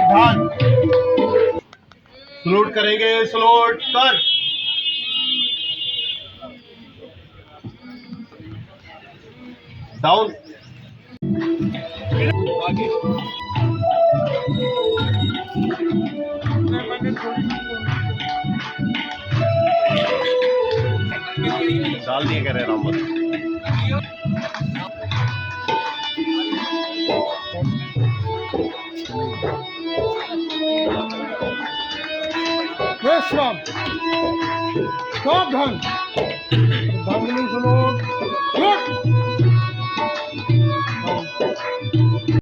ध्यान। सलूट करेंगे, सलूट कर। डाउन। डाल दिए कह रहे रामबत। Yes, Ram. Stop, Dhan. Dhangali Salot.